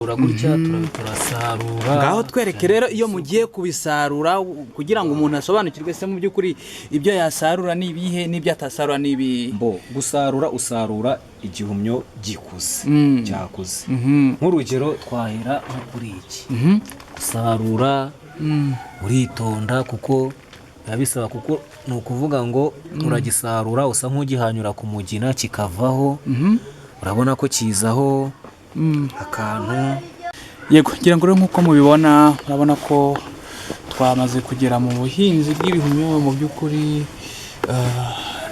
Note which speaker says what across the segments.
Speaker 1: gutya turasarura.
Speaker 2: Ngaho twereke rero iyo mugiye kubisarura kugira ngo umuntu asobanukirwe se mu by'ukuri ibyo yasarura nibihe n'ibyo atasarura nibi.
Speaker 1: Gusarura usarura igihumyo gikuze cyakuze. Nk'urugero twahera nko kuri iki. Gusarura uritonda kuko yabisaba, kuko ni ukuvuga ngo uragisarura usa nk'ugihanyura ku mugina kikavaho. Urabona ko kizaho akantu.
Speaker 2: Yego, ngira ngo nk'uko mubibona urabona ko twamaze kugera mu buhinzi bw'ibihumyo. Mu by'ukuri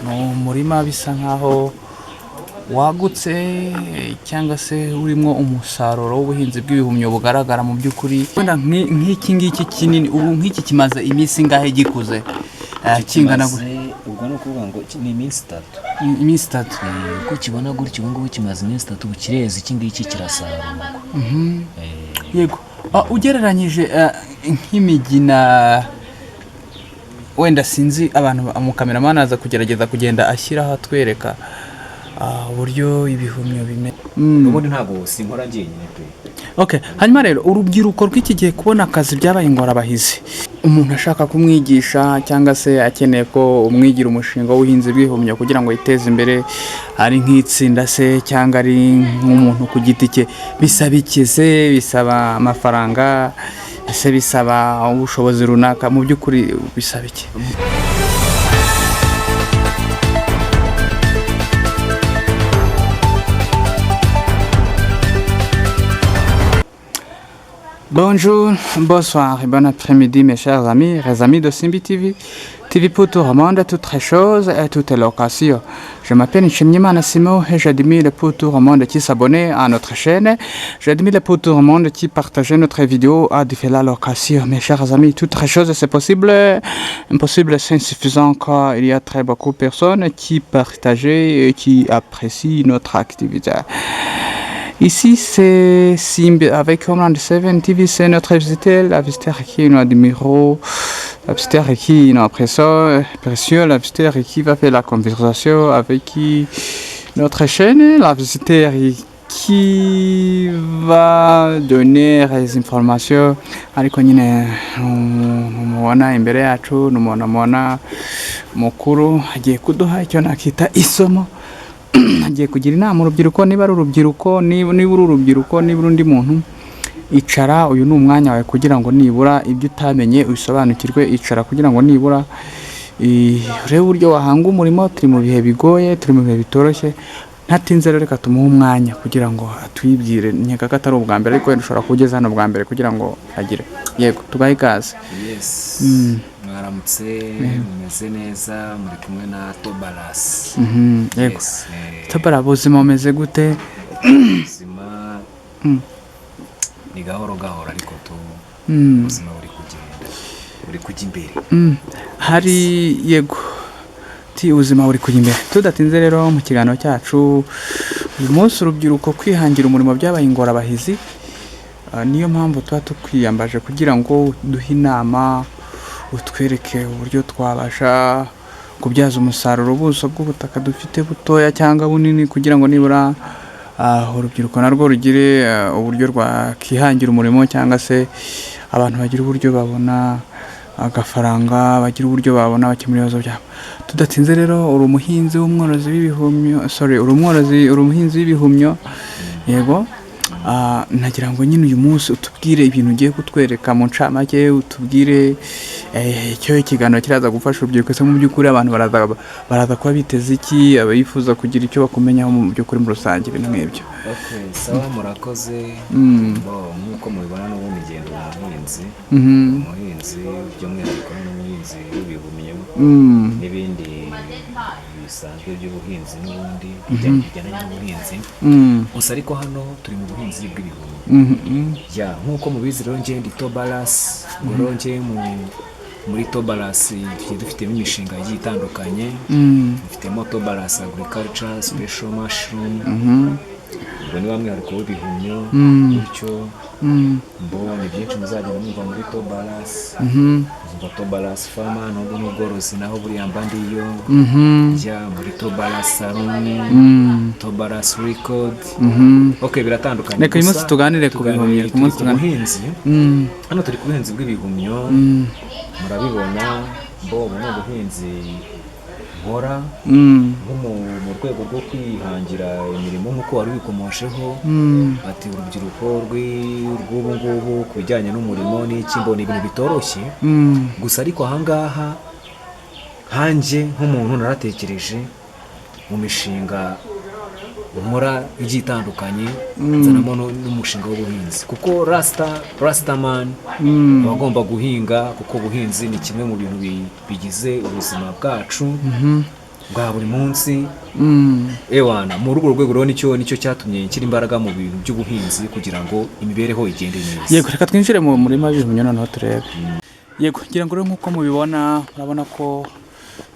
Speaker 2: ni umurima bisa nkaho wagutse cyangwa se urimo umusaruro w'ubuhinzi bw'ibihumyo bugaragara mu by'ukuri. Wenda nk'iki ngiki kinini ubu nk'iki kimaze iminsi ngahe gikuze kingana
Speaker 1: ubwo no kuvuga ngo ni iminsi 3.
Speaker 2: Iminsi 3
Speaker 1: uko kibona gutyo ngo kimaze iminsi 3 bukireze. Iki ngiki kirasarurwa.
Speaker 2: Yego, ugereranyije nk'imigina, wenda sinzi abantu mu kameramani aza kugerageza kugenda ashyiraho atwereka uburyo ibihumyo bimeze.
Speaker 1: Ubundi ntabwo sinkora njyenyine pe.
Speaker 2: Okay, hanyuma rero urubyiruko rw'iki gihe kubona akazi byabaye ingorabahizi. Umuntu ashaka kumwigisha cyangwa se akeneye ko umwigira umushinga w'ubuhinzi bw'ibihumyo kugira ngo yiteze imbere, ari nk'itsinda se cyangwa ari nk'umuntu ku giti cye, bisaba ikize, bisaba amafaranga, ese bisaba ubushobozi runaka, mu by'ukuri bisaba iki? Bonjour, bonsoir et bon après-midi mes chers amis, les amis de Simbi TV. TV pour tout le monde, toutes les choses et toutes les locations. Je m'appelle Nshimiyimana Simon et j'admire pour tout le monde qui s'abonne à notre chaîne. J'admire pour tout le monde qui partage notre vidéo à différentes locations. Mes chers amis, toutes les choses c'est possible. Impossible, c'est insuffisant car il y a très beaucoup de personnes qui partagent et qui apprécient notre activité. Ici, c'est Simbi avec Homeland 7 TV, c'est notre visiteur, la visiteur qui nous admire, la visiteur qui nous apprécie, la visiteur qui va faire la conversation avec qui notre chaîne, la visiteur qui va donner les informations. Ariko nyine numubona imbere yacu, numubona mukuru agiye kuduha icyo nakita isomo. Agiye kugira inama urubyiruko, niba ari urubyiruko, niba uri urubyiruko, niba undi muntu, icara, uyu ni umwanya wawe kugira ngo nibura ibyo utamenye ubisobanukirwe. Icara kugira ngo nibura urebe uburyo wahanga umurimo. Turi mu bihe bigoye, turi mu bihe bitoroshye. Ntatinze rero reka tumuhe umwanya kugira ngo atwibwire. Nkeka ko atari ubwa mbere ariko dushobora kugeza hano bwa mbere kugira ngo agire. Yego, tubahe ikaze.
Speaker 1: Yes. Mwaramutse, mumeze neza, muri kumwe na Tobalas.
Speaker 2: Yego. Tobara, ubuzima bumeze gute?
Speaker 1: Ubuzima ni gahoro gahoro ariko ubuzima buri kujya imbere.
Speaker 2: Hari yego. Ubuzima buri kujya imbere. Tudatinze rero mu kiganiro cyacu uyu munsi, urubyiruko kwihangira umurimo byabaye ingorabahizi. Niyo mpamvu tuba tukwiyambaje kugira ngo duhe inama, utwereke uburyo twabasha kubyaza umusaruro ubuso bw'ubutaka dufite butoya cyangwa bunini, kugira ngo nibura urubyiruko narwo rugire uburyo rwakihangira umurimo, cyangwa se abantu bagira uburyo babona agafaranga, bagira uburyo babona bakemura ibibazo byabo. Tudatinze rero uri umuhinzi w'umworozi w'ibihumyo, uri umuhinzi w'ibihumyo. Yego, nagira ngo nyine uyu munsi utubwire ibintu ugiye kutwereka mu ncamake, utubwire icyo ikiganiro kiraza gufasha urubyiruko. Se mu by'ukuri abantu baraza kuba biteze iki, abayifuza kugira icyo bakumenyaho mu by'ukuri muri rusange, ibintu nk'ibyo.
Speaker 1: Okay, sawa, murakoze. Nk'uko mubibona n'ubundi ngendo umuhinzi by'umwihariko n'umuhinzi w'ibihumyo n'ibindi bisanzwe by'ubuhinzi n'ubundi bijyanye n'ubuhinzi. Gusa ariko hano turi mu buhinzi bw'ibihumyo. Nk'uko mubizi rero njye ndi Tobalas. Rero njye muri Tobalas tugiye dufitemo imishinga igiye itandukanye. Dufitemo Tobalas Agriculture Special Mushroom, ubwo ni wa mwihariko w'ibihumyo bityo mbona byinshi muzagenda mwumva muri Tobalas muzumva Tobalas Farma n'ubwo n'ubworozi naho buriya mba ndiyo njya muri Tobalas Salon Tobalas Record biratandukanye.
Speaker 2: Reka uyu munsi tuganire ku bihumyo ku munsi
Speaker 1: ubuhinzi hano turi ku buhinzi bw'ibihumyo murabibona ubu ni ubuhinzi nkora mu rwego rwo kwihangira imirimo nk'uko wari ubikomojeho ati urubyiruko rw'ubu ngubu ku bijyanye n'umurimo n'iki mbona ibintu bitoroshye gusa ariko ahangaha hanjye nk'umuntu naratekereje mu mishinga nkora igiye itandukanye nzanamo n'umushinga w'ubuhinzi kuko Rastaman aba agomba guhinga kuko ubuhinzi ni kimwe mu bintu bigize ubuzima bwacu bwa buri munsi muri urwo rwego rero nicyo cyatumye nshyira imbaraga mu bintu by'ubuhinzi kugira ngo imibereho igende neza.
Speaker 2: Yego, reka twinjire mu murima w'ibihumyo noneho turebe. Yego, ngira ngo rero nk'uko mubibona murabona ko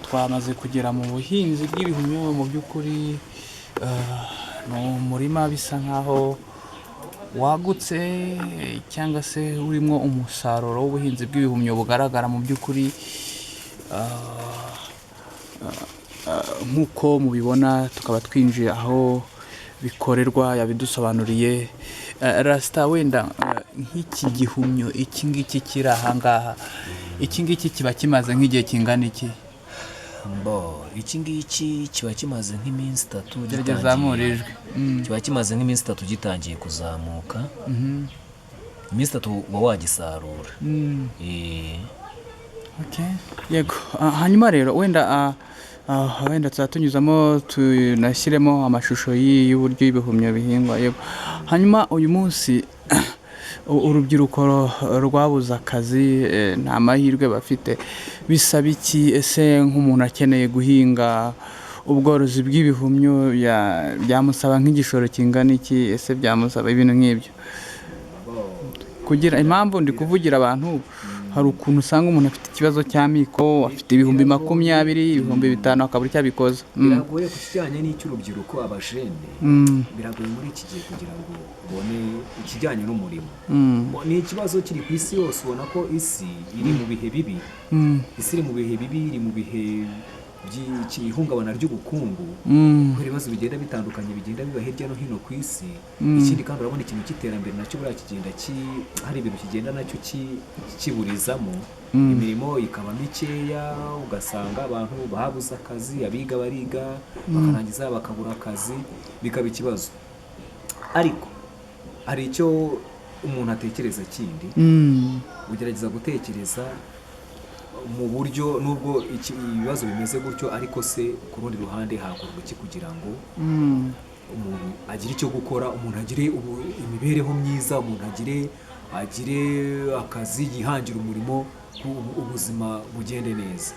Speaker 2: twamaze kugera mu buhinzi bw'ibihumyo. Mu by'ukuri ni umurima bisa nkaho wagutse cyangwa se urimo umusaruro w'ubuhinzi bw'ibihumyo bugaragara mu by'ukuri nk'uko mubibona. Tukaba twinjiye aho bikorerwa, yabidusobanuriye. Rasta, wenda nk'iki gihumyo iki ngiki kiri ahangaha, iki ngiki kiba kimaze nk'igihe kingana iki?
Speaker 1: Iki ngiki kiba kimaze nk'iminsi 3
Speaker 2: gitangiye.
Speaker 1: Kiba kimaze nk'iminsi 3 gitangiye kuzamuka. Iminsi 3 uba wagisarura.
Speaker 2: Yego, hanyuma rero wenda tuzatunyuzamo tunashyiremo amashusho y'uburyo ibihumyo bihingwa. Yego, hanyuma uyu munsi urubyiruko rwabuze akazi nta mahirwe bafite, bisaba iki? Ese nk'umuntu akeneye guhinga ubworozi bw'ibihumyo byamusaba nk'igishoro kingana iki? Ese byamusaba ibintu nk'ibyo? Kugira impamvu ndi kuvugira abantu, hari ukuntu usanga umuntu afite ikibazo cy'amiko, afite ibihumbi 20, ibihumbi 5 akabura icyo abikoza.
Speaker 1: Biragoye ku kijyanye n'icy'urubyiruko abajene, biragoye muri iki gihe kugira ngo ubone ikijyanye n'umurimo. Ni ikibazo kiri ku isi yose, ubona ko isi iri mu bihe bibi. Isi iri mu bihe bibi, iri mu bihe by'ihungabana ry'ubukungu, kubera ibibazo bigenda bitandukanye bigenda biba hirya no hino ku isi. Ikindi kandi urabona ikintu cy'iterambere nacyo buriya kigenda hari ibintu kigenda nacyo kiburizamo, imirimo ikaba mikeya, ugasanga abantu babuze akazi, abiga bariga bakarangiza bakabura akazi, bikaba ikibazo. Ariko hari icyo umuntu atekereza kindi, ugerageza gutekereza mu buryo nubwo ibibazo bimeze gutyo, ariko se ku rundi ruhande hakorwa iki kugira ngo umuntu agire icyo gukora, umuntu agire imibereho myiza, umuntu agire akazi, yihangire umurimo, ubuzima bugende neza.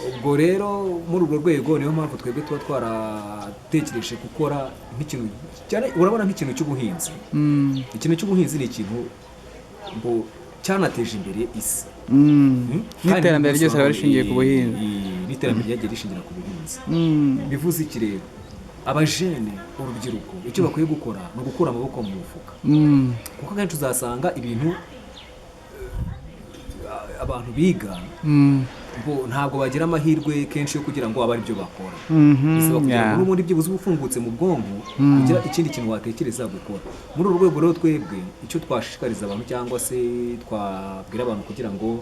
Speaker 1: Ubwo rero muri urwo rwego niyo mpamvu twebwe tuba twaratekereje gukora nk'ikintu cyane, urabona nk'ikintu cy'ubuhinzi. Ikintu cy'ubuhinzi ni ikintu cyanateje imbere isi.
Speaker 2: N'iterambere ryose riba rishingiye ku buhinzi.
Speaker 1: N'iterambere ryagiye rishingira ku buhinzi. Bivuze iki rero? Abajene, urubyiruko, icyo bakwiye gukora ni ugukura amaboko mu mufuka. Kuko akenshi uzasanga ibintu abantu biga ntabwo bagira amahirwe kenshi yo kugira ngo abe ari byo bakora. Bisaba kugira ngo n'ubundi byibuze uba ufungutse mu bwonko kugira ikindi kintu watekereza gukora. Muri uru rwego rero twebwe icyo twashishikariza abantu cyangwa se twabwira abantu kugira ngo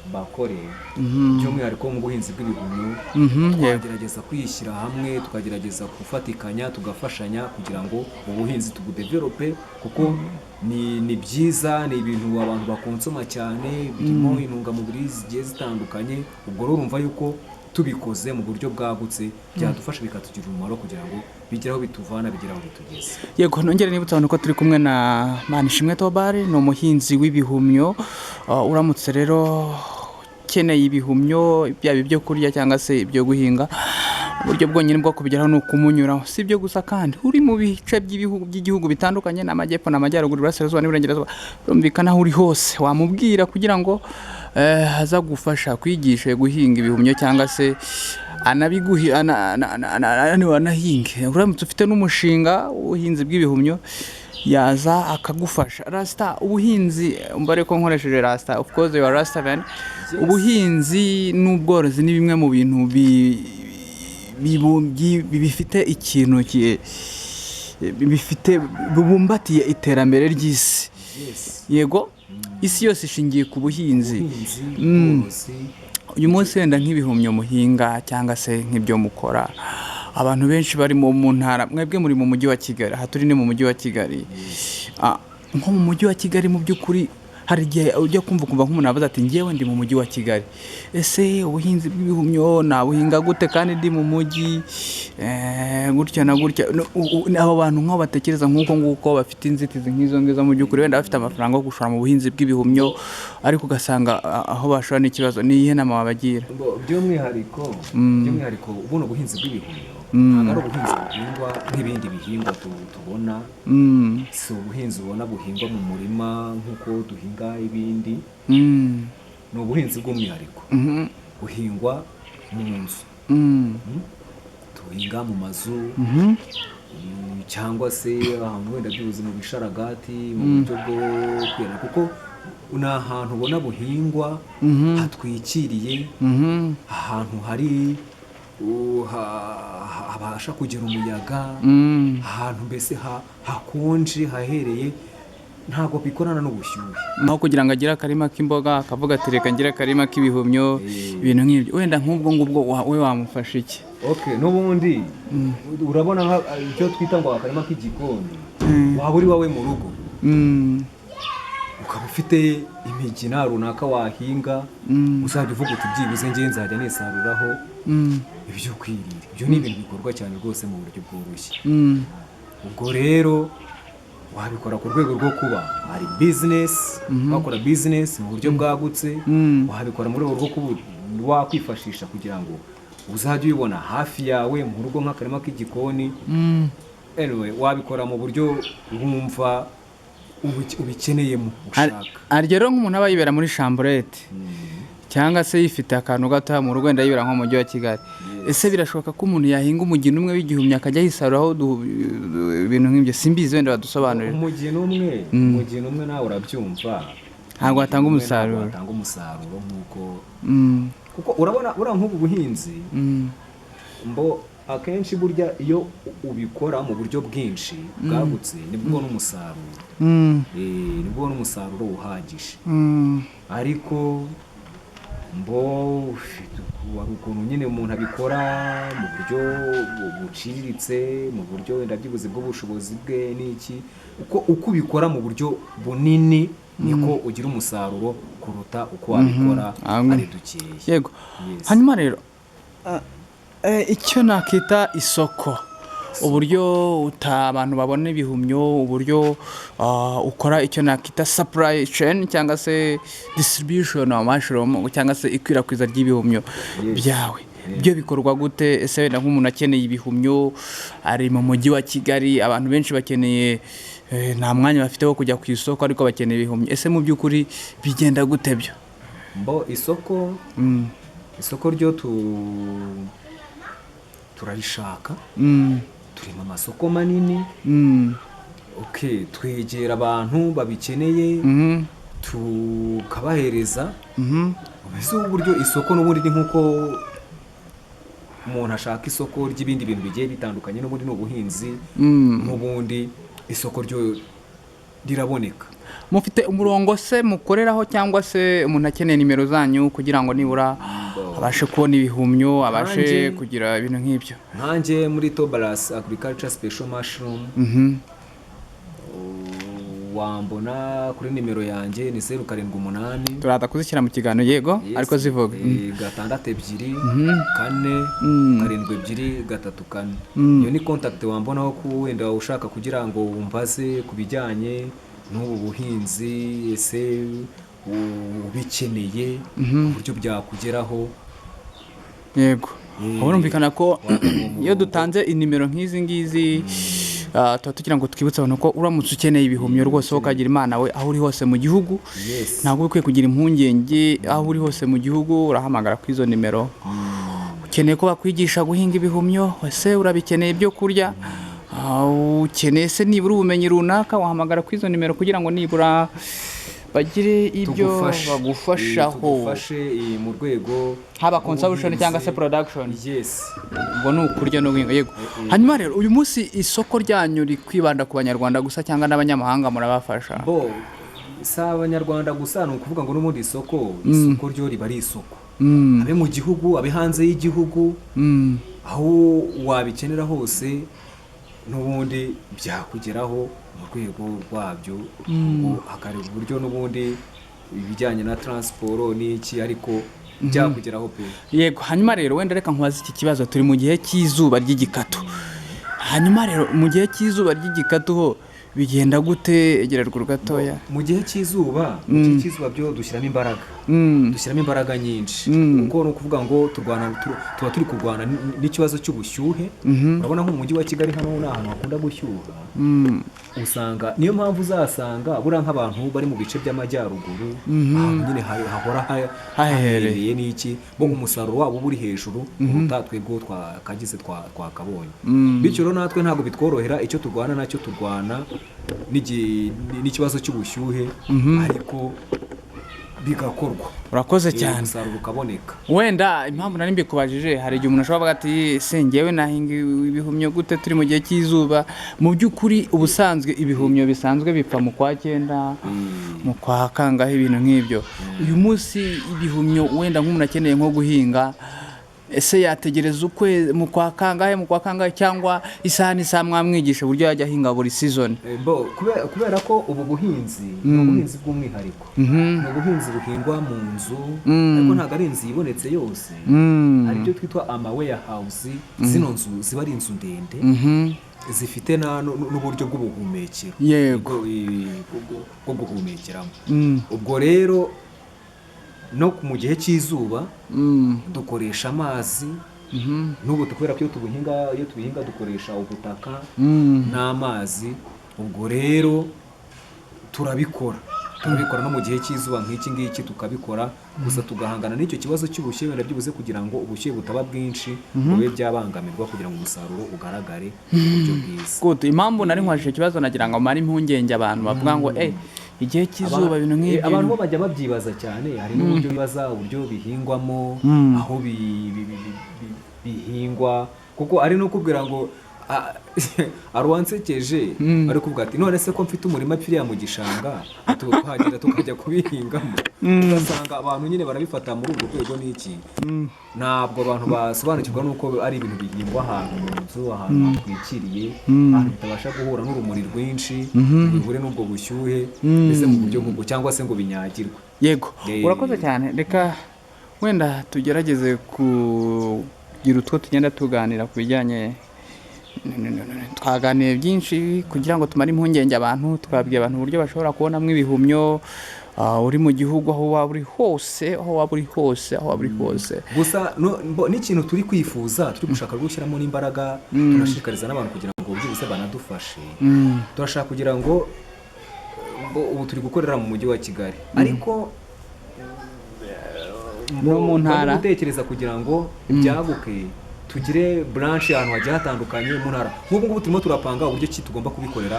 Speaker 1: bakore by'umwihariko mu buhinzi bw'ibihumyo, tukagerageza kwishyira hamwe, tukagerageza gufatikanya, tugafashanya kugira ngo ubuhinzi tubudevelope, kuko ni byiza, ni ibintu abantu bakonsoma cyane, birimo intungamubiri zigiye zitandukanye. Ubwo rero urumva yuko tubikoze mu buryo bwagutse byadufasha bikatugirira umumaro kugira ngo bigere aho bituvana, bigere aho bitugeze.
Speaker 2: Yego, nongere nibutsa abantu ko turi kumwe na Manishimwe Tobari, ni umuhinzi w'ibihumyo. Uramutse rero ukeneye ibihumyo, byaba ibyo kurya cyangwa se ibyo guhinga, uburyo bwonyine bwo kubigeraho ni ukumunyuraho. Si ibyo gusa kandi uri mu bice by'igihugu bitandukanye, n'amajyepfo n'amajyaruguru, iburasirazuba n'iburengerazuba, urumvikana aho uri hose wamubwira kugira ngo aza gufasha kwigisha guhinga ibihumyo cyangwa se anahinge. Uramutse ufite n'umushinga w'ubuhinzi bw'ibihumyo yaza akagufasha. Rasta, ubuhinzi mbare ko nkoresheje Rasta, of course you are Rasta man. Ubuhinzi n'ubworozi ni bimwe mu bintu bifite ikintu bifite bubumbatiye iterambere ry'isi. Yego, isi yose ishingiye ku buhinzi. Uyu munsi wenda nk'ibihumyo muhinga cyangwa se nk'ibyo mukora, abantu benshi bari mu ntara, mwebwe muri mu mujyi wa Kigali, aha turi ni mu mujyi wa Kigali. Nko mu mujyi wa Kigali mu by'ukuri hari igihe ujya kumva nk'umuntu avuze ati ngewe ndi mu mujyi wa Kigali, ese ubuhinzi bw'ibihumyo nabuhinga gute kandi ndi mu mujyi gutya na gutya? Abo bantu nk'aho batekereza nk'uko nguko, bafite inzitizi nk'izo ngizo, mu by'ukuri wenda bafite amafaranga yo gushora mu buhinzi bw'ibihumyo, ariko ugasanga aho bashora n'ikibazo. Ni iyihe nama wabagira?
Speaker 1: By'umwihariko ubuno buhinzi bw'ibihumyo ntabwo ari ubuhinzi buhingwa nk'ibindi bihingwa tubona. Si ubuhinzi ubona buhingwa mu murima nk'uko duhinga ibindi. Ni ubuhinzi bw'umwihariko buhingwa mu nzu. Tuhinga mu mazu cyangwa se ahantu wenda byuzuye mu bisharagati mu buryo bwo kwera, kuko ni ahantu ubona buhingwa hatwikiriye, ahantu hari habasha kugira umuyaga, ahantu mbese hakonje hahereye, ntabwo bikorana n'ubushyuhe.
Speaker 2: Naho kugira ngo agire akarima k'imboga akavuga ati reka ngire akarima k'ibihumyo, ibintu nk'ibyo, wenda nk'ubwo ngubwo we wamufasha iki?
Speaker 1: N'ubundi urabona icyo twita ngo akarima k'igikoni, waba uri wawe mu rugo ukaba ufite imigina runaka wahinga, uzajya uvuga uti byibuze ngewe nzajya nisaruraho ibyo kwirira. Ibyo ni ibintu bikorwa cyane rwose mu buryo bworoshye. Ubwo rero wabikora ku rwego rwo kuba ari business, wakora business mu buryo bwagutse, wabikora mu rwego rwo kuba wakwifashisha kugira ngo uzajye ubibona hafi yawe mu rugo nk'akarima k'igikoni. Anyway, wabikora mu buryo wumva ubikeneyemo ushaka.
Speaker 2: Rero nk'umuntu aba yibera muri chambrette cyangwa se yifite akantu gato mu rugo, wenda yibera nko mu mujyi wa Kigali, ese birashoboka ko umuntu yahinga umugina umwe w'igihumyo akajya yisaruraho ibintu nk'ibyo? Simbizi, wenda badusobanurira.
Speaker 1: Umugina umwe nawe urabyumva,
Speaker 2: ntabwo watanga umusaruro
Speaker 1: nk'uko kuko urabona nk'ubu buhinzi akenshi burya iyo ubikora mu buryo bwinshi bwagutse nibwo ubona umusaruro. Nibwo ubona umusaruro uhagije. Ariko wari ukuntu nyine umuntu abikora mu buryo buciriritse, mu buryo wenda byibuze bw'ubushobozi bwe n'iki, uko ubikora mu buryo bunini niko ugira umusaruro kuruta uko wabikora ari dukeya. Yego.
Speaker 2: Hanyuma rero icyo nakita isoko, uburyo abantu babona ibihumyo, uburyo ukora icyo nakita supply chain cyangwa se distribution of mushroom cyangwa se ikwirakwiza ry'ibihumyo byawe, byo bikorwa gute? Ese wenda nk'umuntu akeneye ibihumyo ari mu mujyi wa Kigali, abantu benshi bakeneye, nta mwanya bafite wo kujya ku isoko ariko bakeneye ibihumyo, ese mu by'ukuri bigenda gute byo?
Speaker 1: Isoko ryo turarishaka. Turi mu masoko manini. Twegera abantu babikeneye tukabahereza. Mbese uburyo isoko n'ubundi ni nk'uko umuntu ashaka isoko ry'ibindi bintu bigiye bitandukanye, n'ubundi ni ubuhinzi, n'ubundi isoko ryo riraboneka.
Speaker 2: Mufite umurongo se mukoreraho, cyangwa se umuntu akeneye nimero zanyu kugira ngo nibura abashe kubona ibihumyo, abashe kugira ibintu nk'ibyo?
Speaker 1: Nkanjye muri Tobaras Agriculture Special Mushroom, wambona kuri nimero yanjye ni 078,
Speaker 2: turata kuzishyira mu kiganiro. Yego, ariko zivuga
Speaker 1: 624 722 iyo ni contact wambonaho ku wenda ushaka kugira ngo wumvaze kubijyanye n'ubu buhinzi, ese ubikeneye uburyo byakugeraho.
Speaker 2: Yego, urumvikana ko iyo dutanze inimero nk'izi ngizi tuba tugira ngo twibutse abantu ko uramutse ukeneye ibihumyo rwose wowe ukagira Imana we aho uri hose mu gihugu ntabwo ukwiye kugira impungenge aho uri hose mu gihugu urahamagara kuri izo nimero ukeneye ko bakwigisha guhinga ibihumyo ese urabikeneye ibyo kurya ukeneye se nibura ubumenyi runaka wahamagara kuri izo nimero kugira ngo nibura bagire ibyo bagufashaho
Speaker 1: mu rwego
Speaker 2: haba consumption cyangwa se production ngo ni ukurya no guhinga yego hanyuma rero uyu munsi isoko ryanyu rikwibanda ku banyarwanda gusa cyangwa n'abanyamahanga murabafasha
Speaker 1: si abanyarwanda gusa ni ukuvuga ngo n'ubundi isoko ryo riba ari isoko abe mu gihugu abe hanze y'igihugu aho wabikenera hose n'ubundi byakugeraho mu rwego rwabyo hakareba uburyo n'ubundi ibijyanye na transport n'iki ariko byakugeraho pe
Speaker 2: yego hanyuma rero wenda reka nkubaze iki kibazo turi mu gihe cy'izuba ry'igikatu hanyuma rero mu gihe cy'izuba ry'igikatu ho bigenda gute egererwa gatoya
Speaker 1: mu gihe cy'izuba byo dushyiramo imbaraga nyinshi kuko ni ukuvuga ngo tuba turi kurwana n'ikibazo cy'ubushyuhe urabona nko mu mujyi wa Kigali hano ni ahantu hakunda gushyuha usanga niyo mpamvu uzasanga buriya nk'abantu bari mu bice by'amajyaruguru ahantu nyine hahora hahereye n'iki bo umusaruro wabo uri hejuru twebwe twakagize twakabonye bityo rero natwe ntabwo bitworohera icyo turwana nacyo turwana n'ikibazo cy'ubushyuhe ariko bigakorwa
Speaker 2: urakoze cyane
Speaker 1: umusaruro ukaboneka
Speaker 2: wenda impamvu nari mbikubajije hari igihe umuntu ashobora kuvuga ati sengewe nahinga ibihumyo gute turi mu gihe cy'izuba mu by'ukuri ubusanzwe ibihumyo bisanzwe bipfa mu kwa 9 mu kwa kangahe ibintu nk'ibyo uyu munsi ibihumyo wenda nk'umuntu akeneye nko guhinga ese yategereza mu kwa kangahe cyangwa isaha mwamwigisha uburyo yajya ahinga buri season
Speaker 1: kubera ko ubu buhinzi ni ubuhinzi bw'umwihariko ni ubuhinzi buhingwa mu nzu ariko ntabwo ari inzu ibonetse yose hari ibyo twitwa warehouse zino nzu ziba ari inzu ndende zifite n'uburyo bw'ubuhumekero bwo guhumekeramo ubwo rero no mu gihe cy'izuba dukoresha amazi n'ubu kubera ko iyo tubihinga dukoresha ubutaka n'amazi ubwo rero turabikora no mu gihe cy'izuba nk'iki ngiki tukabikora gusa tugahangana n'icyo kibazo cy'ubushyuhe wenda byibuze kugira ngo ubushyuhe butaba bwinshi bube byabangamirwa kugira ngo umusaruro ugaragare mu buryo bwiza
Speaker 2: impamvu nari nkwajije ikibazo nagira ngo mare impungenge abantu bavuga ngo igihe cy'izuba ibintu nk'ibyo
Speaker 1: abantu bo bajya babyibaza cyane hari n'uburyo bibaza uburyo bihingwamo aho bihingwa kuko ari no kubwira ngo aruwansekeje ari kuvuga ati none se ko mfite umurima pfiriya mu gishanga tuhagenda tukajya kubihingamo ugasanga abantu nyine barabifata muri ubwo rwego n'iki ntabwo abantu basobanukirwa n'uko ari ibintu bihingwa ahantu mu nzu ahantu hatwikiriye ahantu bitabasha guhura n'urumuri rwinshi bihure n'ubwo bushyuhe mbese mu buryo nk'ubwo cyangwa se ngo binyagirwe
Speaker 2: yego urakoze cyane reka wenda tugerageze kugira utwo tugenda tuganira ku bijyanye twaganiye byinshi kugira ngo tumare impungenge abantu twabwiye abantu uburyo bashobora kubonamo ibihumyo uri mu gihugu aho waba uri hose
Speaker 1: gusa n'ikintu turi kwifuza turi gushaka gushyiramo n'imbaraga tunashishikariza n'abantu kugira ngo byibuze banadufashe turashaka kugira ngo ubu turi gukorera mu mujyi wa Kigali ariko
Speaker 2: no mu ntara
Speaker 1: gutekereza kugira ngo byaguke tugire branch ahantu hagiye hatandukanye mu ntara nk'ubu ngubu turimo turapanga uburyo ki tugomba kubikorera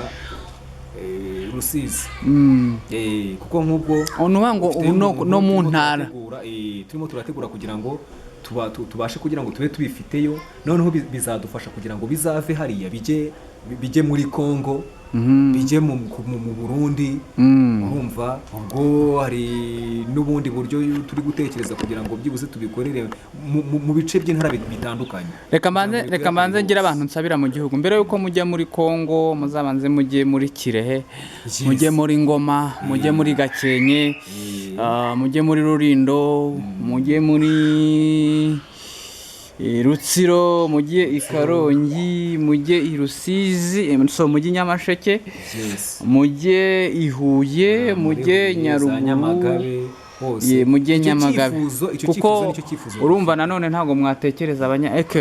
Speaker 1: Rusizi kuko nk'ubwo
Speaker 2: no mu ntara
Speaker 1: turimo turategura kugira ngo tubashe kugira ngo tube tubifiteyo noneho bizadufasha kugira ngo bizave hariya bijye muri Congo bijye mu Burundi urumva ubwo hari n'ubundi buryo turi gutekereza kugira ngo byibuze tubikorere mu bice by'intara bitandukanye
Speaker 2: reka manze ngira abantu nsabira mu gihugu mbere yuko mujya muri Congo muzabanze mujye muri Kirehe mujye muri Ngoma mujye muri Gakenke mujye muri Rulindo mujye muri Rutsiro mujye i Karongi mujye i Rusizi mujye Nyamasheke mujye i Huye mujye Nyaruguru
Speaker 1: hose
Speaker 2: mujye Nyamagabe
Speaker 1: icyo cyifuzo nicyo cyifuzo
Speaker 2: urumva nanone ntabwo mwatekereza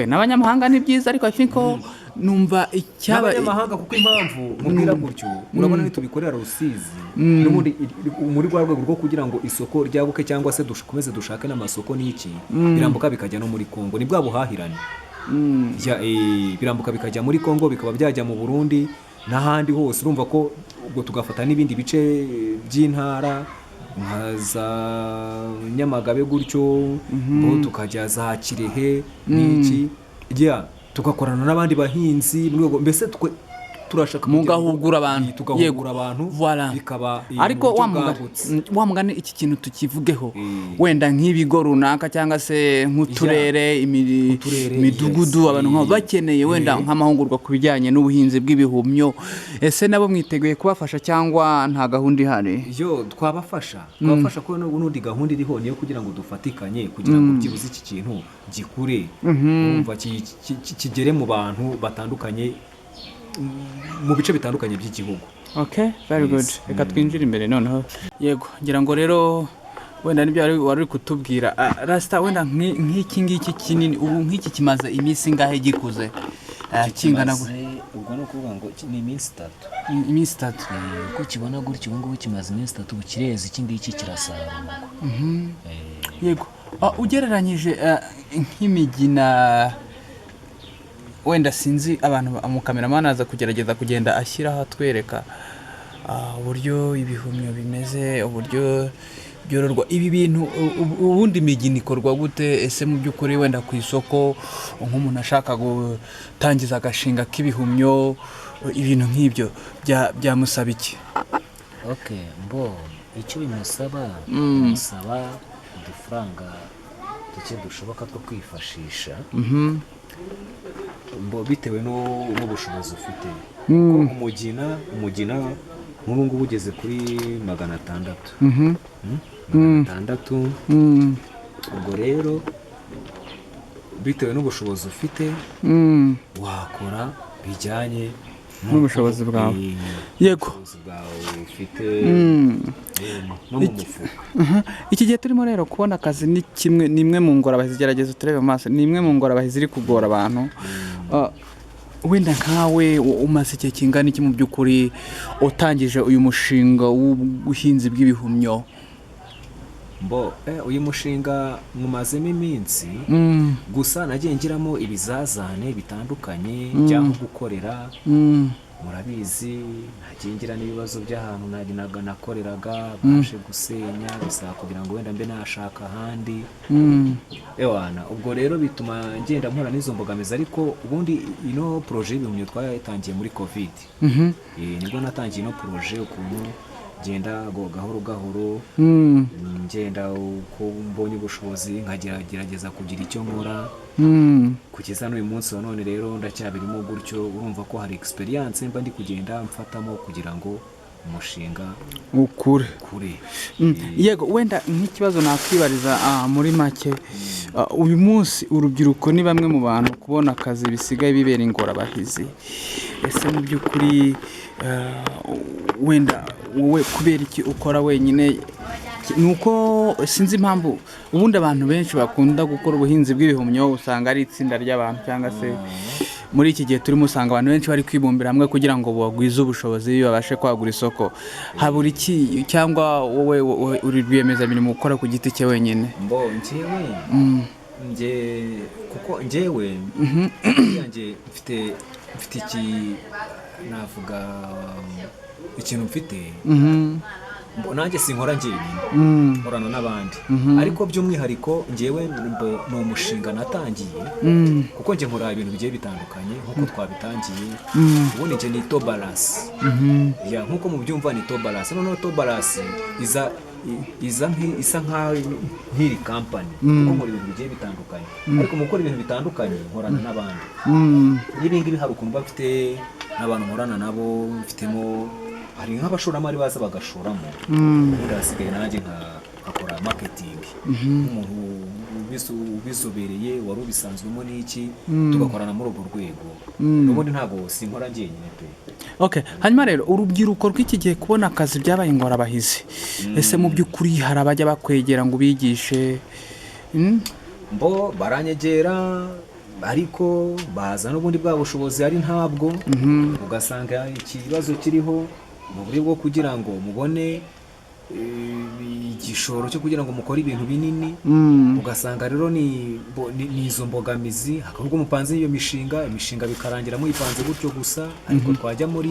Speaker 2: n'abanyamahanga ni byiza ariko I think ko numva icyaba
Speaker 1: n'abanyamahanga kuko impamvu mubwira gutyo urabona nitubikorera Rusizi n'ubundi muri rwa rwego rwo kugira ngo isoko ryabuke cyangwa se dukomeze dushake n'amasoko n'iki birambuka bikajya no muri Kongo ni bwa buhahirane birambuka bikajya muri Kongo bikaba byajya mu Burundi n'ahandi hose urumva ko ubwo tugafata n'ibindi bice by'intara nka za Nyamagabe gutyo tukajya za Kirehe n'iki tugakorana n'abandi bahinzi mu rwego mbese turashaka
Speaker 2: mugahugura abantu
Speaker 1: voilà bikaba
Speaker 2: ariko wamugane iki kintu tukivugeho wenda nk'ibigo runaka cyangwa se nk'uturere imidugudu abantu nk'abo bakeneye wenda nk'amahugurwa ku bijyanye n'ubuhinzi bw'ibihumyo ese nabo mwiteguye kubafasha cyangwa nta gahunda ihari
Speaker 1: twabafasha ko n'ubundi gahunda iriho niyo kugira ngo dufatikanye kugira ngo byibuze iki kintu gikure umva kigere mu bantu batandukanye mu bice bitandukanye by'igihugu.
Speaker 2: Okay, very good. Reka twinjire imbere noneho. Yego, ngira ngo rero wenda nibyo wari kutubwira. Rasta wenda nk'iki ngiki kinini ubu nk'iki kimaze iminsi ngahe gikuze. Kingana
Speaker 1: ubwo no kuvuga ngo ni iminsi 3.
Speaker 2: Iminsi 3.
Speaker 1: Uko kibona gutyo ubu ngubu kimaze iminsi 3 kireze iki ngiki kirasarurwa.
Speaker 2: Yego. Ugereranyije nk'imigina wenda sinzi abantu umukameramani aza kugerageza kugenda ashyiraho atwereka uburyo ibihumyo bimeze uburyo byororwa ibi bintu ubundi imigina ikorwa gute ese mu by'ukuri wenda ku isoko nk'umuntu ashaka gutangiza agashinga k'ibihumyo ibintu nk'ibyo byamusaba iki?
Speaker 1: icyo bimusaba udufaranga duke dushoboka two kwifashisha bitewe n'ubushobozi ufite umugina nk'ubu ngubu ugeze kuri 600 ubwo rero bitewe n'ubushobozi ufite wakora bijyanye
Speaker 2: n'ubushobozi bwawe yego
Speaker 1: ufite no mu mufuka
Speaker 2: iki gihe turimo rero kubona akazi ni imwe mu ngorabahizi gerageza turebe mu maso ni imwe mu ngorabahizi iri kugora abantu wenda nkawe umaze igihe kingana iki mu by'ukuri utangije uyu mushinga w'ubuhinzi bw'ibihumyo?
Speaker 1: uyu mushinga mumazemo iminsi gusa nagiye ngiramo ibizazane bitandukanye by'aho gukorera murabizi nagiye ngira n'ibibazo by'ahantu nakoreraga baje gusenya bisaba kugira ngo wenda mbe nashaka ahandi ubwo rero bituma ngenda mpura n'izo mbogamizi ariko ubundi ino projet y'ibihumyo twatangiye muri covid nibwo natangiye ino projet ukuntu ngenda gahoro gahoro ngenda uko mbonye ubushobozi nkagerageza kugira icyo nkora kugeza n'uyu munsi wa none rero ndacyabirimo gutyo urumva ko hari experience mba ndi kugenda mfatamo kugira ngo umushinga
Speaker 2: ukure. Yego wenda nk'ikibazo nakwibariza muri make uyu munsi urubyiruko ni bamwe mu bantu kubona akazi bisigaye bibera ingorabahizi ese mu by'ukuri wenda wowe kubera iki ukora wenyine nuko sinzi impamvu ubundi abantu benshi bakunda gukora ubuhinzi bw'ibihumyo usanga ari itsinda ry'abantu cyangwa se muri iki gihe turimo usanga abantu benshi bari kwibumbira hamwe kugira ngo bagwize ubushobozi babashe kwagura isoko habura iki cyangwa wowe uri rwiyemezamirimo ukora ku giti cye wenyine?
Speaker 1: kuko njyewe mfite iki navuga ikintu mfite nanjye sinkora njyenyine nkorana n'abandi ariko by'umwihariko njyewe ni umushinga natangiye kuko njye nkora ibintu bigiye bitandukanye nk'uko twabitangiye ubundi njye ni tobalasi nk'uko mubyumva ni tobalasi noneho tobalasi isa nk'iri kampani kuko nkora ibintu bigiye bitandukanye ariko mu gukora ibintu bitandukanye nkorana n'abandi n'ibingibi hari ukuntu mba mfite n'abantu nkorana nabo mfitemo hari nk'abashoramari baza bagashoramo ubundi hasigaye nanjye nkakora marketing nk'umuntu ubizobereye wari ubisanzwemo n'iki tugakorana muri urwo rwego n'ubundi ntabwo sinkora njyenyine pe.
Speaker 2: Okay, hanyuma rero urubyiruko rw'iki gihe kubona akazi byabaye ingorabahizi. Ese mu by'ukuri hari abajya bakwegera ngo bigishe?
Speaker 1: Mbo baranyegera ariko baza n'ubundi bwa bushobozi ari ntabwo ugasanga ikibazo kiriho mu buryo bwo kugira ngo mubone igishoro cyo kugira ngo mukore ibintu binini ugasanga rero ni izo mbogamizi hakabwo mupanze iyo mishinga bikarangira muyipanze gutyo gusa ariko twajya mu